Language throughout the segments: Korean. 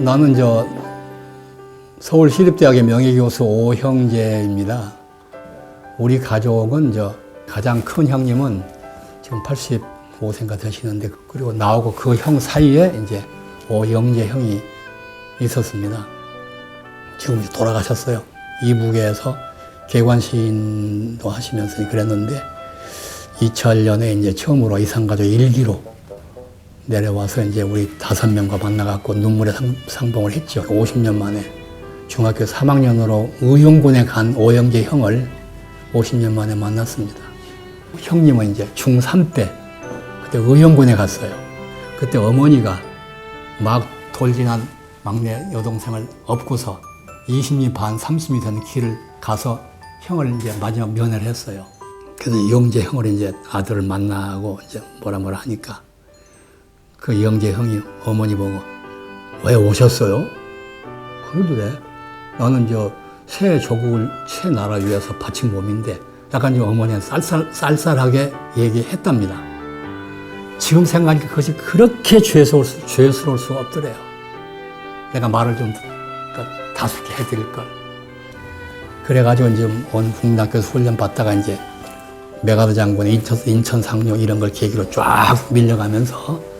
나는 서울시립대학의 명예교수 오형제입니다. 우리 가족은 가장 큰 형님은 지금 85세인가 되시는데, 그리고 나하고 그 형 사이에 이제 오영재 형이 있었습니다. 지금 돌아가셨어요. 이북에서 개관시인도 하시면서 그랬는데 2000년에 이제 처음으로 이산가족 1기로 내려와서 이제 우리 5명과 만나갖고 눈물의 상봉을 했죠. 50년 만에 중학교 3학년으로 의용군에 간 오영재 형을 50년 만에 만났습니다. 형님은 이제 중3 때 그때 의용군에 갔어요. 그때 어머니가 막 돌진한 막내 여동생을 업고서 20리 반, 30리 되는 길을 가서 형을 이제 마지막 면회를 했어요. 그래서 영재 형을 이제 아들을 만나고 이제 뭐라 하니까 그 영재 형이 어머니 보고 왜 오셨어요? 그러더래. 나는 새 조국을, 새 나라 위해서 바친 몸인데 약간 어머니는 쌀쌀하게 얘기했답니다. 지금 생각하니까 그것이 그렇게 죄스러울 수가 없더래요. 내가 말을 좀 다수게 해드릴 걸. 그래가지고 이제 온 국민학교에서 훈련 받다가 이제 메가드 장군의 인천 상륙 이런 걸 계기로 쫙 밀려가면서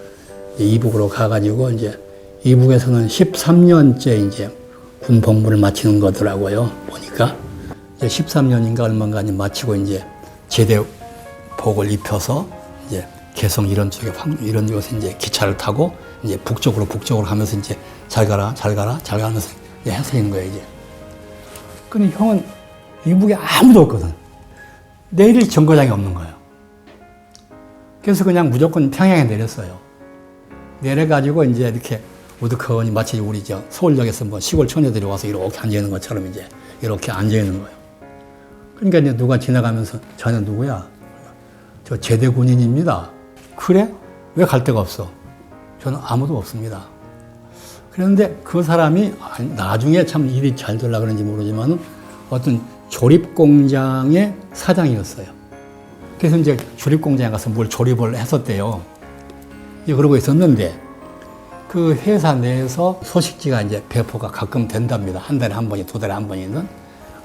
이북으로 가가지고 이제 이북에서는 13년째 이제 군 복무를 마치는 거더라고요. 보니까 이제 13년인가 얼마인가 마치고 이제 제대복을 입혀서 이제 개성 이런 쪽에 이런 곳에 이제 기차를 타고 이제 북쪽으로 가면서 이제 잘 가라 하면서 이제 해서 거예요 이제. 근데 형은 이북에 아무도 없거든. 내릴 정거장이 없는 거예요. 그래서 그냥 무조건 평양에 내렸어요. 내려가지고 이제 이렇게 우두커니 마치 우리 서울역에서 뭐 시골 처녀들이 와서 이렇게 앉아있는 것처럼 이제 이렇게 앉아있는 거예요. 그러니까 이제 누가 지나가면서 자네 누구야? 저 제대 군인입니다. 그래? 왜 갈 데가 없어? 저는 아무도 없습니다. 그런데 그 사람이 나중에 참 일이 잘 되려고 그런지 모르지만 어떤 조립공장의 사장이었어요. 그래서 이제 조립공장에 가서 뭘 조립을 했었대요. 그러고 있었는데 그 회사 내에서 소식지가 이제 배포가 가끔 된답니다. 한 달에 한 번이, 2달에 한 번이는.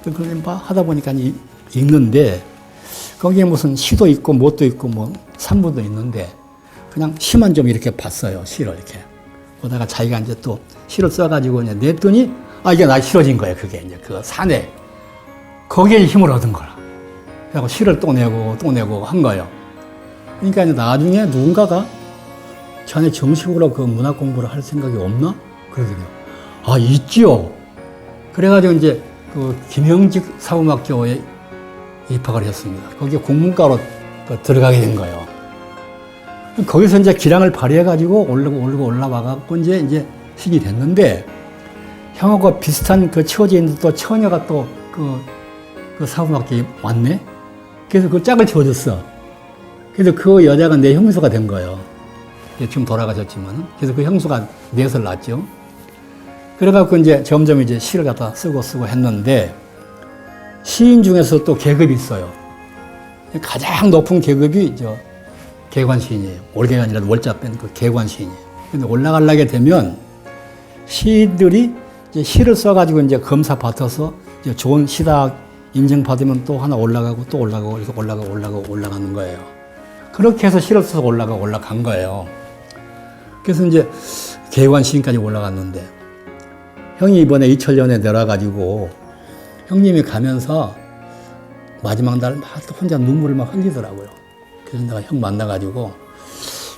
그걸 하다 보니까 읽는데 거기에 무슨 시도 있고 못도 있고 뭐 산부도 있는데 그냥 시만 좀 이렇게 봤어요. 시를 이렇게. 보다가 자기가 이제 또 시를 써가지고 이제 냈더니 이게 나 싫어진 거예요. 그게 이제 그 산에. 거기에 힘을 얻은 거라. 그래서 시를 또 내고 한 거예요. 그러니까 이제 나중에 누군가가 자네 정식으로 그 문학 공부를 할 생각이 없나? 그러더래요. 있지요. 그래가지고 이제 그 김형직 사범학교에 입학을 했습니다. 거기에 국문과로 들어가게 된 거예요. 거기서 이제 기량을 발휘해가지고 올라와갖고 이제 신이 됐는데 형하고 비슷한 그 치워져 있는 또 처녀가 또 그 사범학교에 왔네? 그래서 그 짝을 지어줬어. 그래서 그 여자가 내 형수가 된 거예요. 지금 돌아가셨지만. 그래서 그 형수가 넷을 낳았죠. 그래갖고 이제 점점 이제 시를 갖다 쓰고 했는데 시인 중에서 또 계급이 있어요. 가장 높은 계급이 개관시인이에요. 올개관이라도 월자 뺀 그 개관시인이에요. 근데 올라가려게 되면 시인들이 이제 시를 써가지고 이제 검사 받아서 이제 좋은 시다 인정받으면 또 하나 올라가고 또 올라가고 이렇게 올라가는 거예요. 그렇게 해서 시를 써서 올라간 거예요. 그래서 이제 개관시인까지 올라갔는데 형이 이번에 2000년에 내려가지고 형님이 가면서 마지막 날 막 혼자 눈물을 막 흘리더라고요. 그래서 내가 형 만나가지고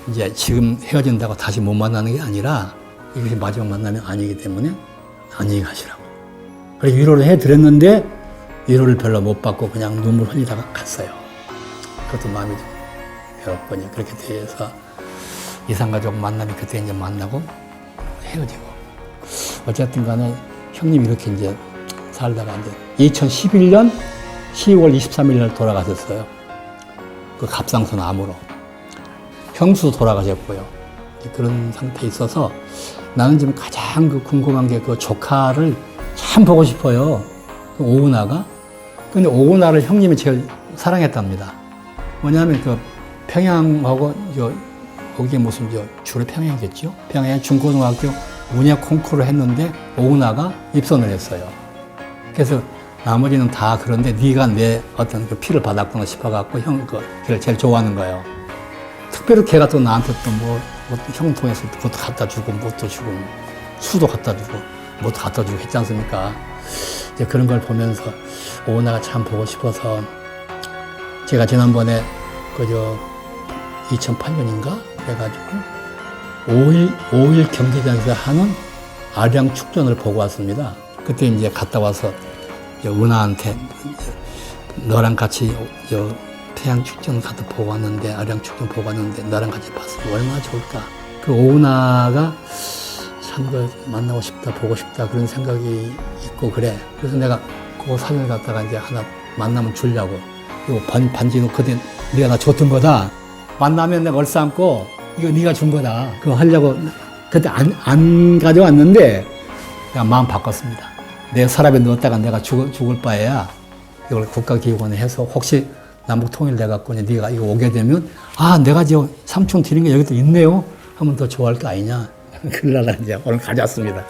이제 지금 헤어진다고 다시 못 만나는 게 아니라 이것이 마지막 만남이 아니기 때문에 안녕히 가시라고. 그래서 위로를 해드렸는데 위로를 별로 못 받고 그냥 눈물 흘리다가 갔어요. 그것도 마음이 좀 괴롭거니. 그렇게 돼서 이산가족 만남이 그때 이제 만나고 헤어지고. 어쨌든 간에 형님 이렇게 이제 살다가 이제 2011년 10월 23일 날 돌아가셨어요. 그 갑상선 암으로. 형수도 돌아가셨고요. 그런 상태에 있어서 나는 지금 가장 궁금한 게 그 조카를 참 보고 싶어요. 그 오은하가. 근데 오은하를 형님이 제일 사랑했답니다. 뭐냐면 그 평양하고 거기에 무슨 주로 평양이겠죠? 평양 중고등학교 문예 콩쿠르를 했는데 오은하가 입선을 했어요. 그래서 나머지는 다 그런데 네가 내 어떤 그 피를 받았구나 싶어갖고 형 걔를 제일 좋아하는 거예요. 특별히 걔가 또 나한테 또 형 통해서 그것도 갖다 주고 뭣도 주고 수도 갖다 주고 뭣도 갖다 주고 했지 않습니까? 이제 그런 걸 보면서 오은하가 참 보고 싶어서 제가 지난번에 2008년인가 그래가지고 5일 경기장에서 하는 아량 축전을 보고 왔습니다. 그때 이제 갔다 와서 은하한테 너랑 같이 태양 축전 가서 보고 왔는데 아량 축전 보고 왔는데 너랑 같이 봤으면 얼마나 좋을까. 그 오은하가 참 만나고 싶다 보고 싶다 그런 생각이 있고 그래. 그래서 내가 그 사진을 갖다가 이제 하나 만나면 주려고. 이거 반지는 그때 네가 나 줬던 거다. 만나면 내가 얼싸안고 이거 네가 준 거다. 그거 하려고 그때 안 가져왔는데 내가 마음 바꿨습니다. 내 서랍에 넣었다가 내가 죽을 바에야 이걸 국가기관에 해서 혹시 남북 통일돼갖고 네가 이거 오게 되면 내가 저 삼촌 드린 게 여기 또 있네요 하면 더 좋아할 거 아니냐. 그러려고 이제 오늘 가져왔습니다.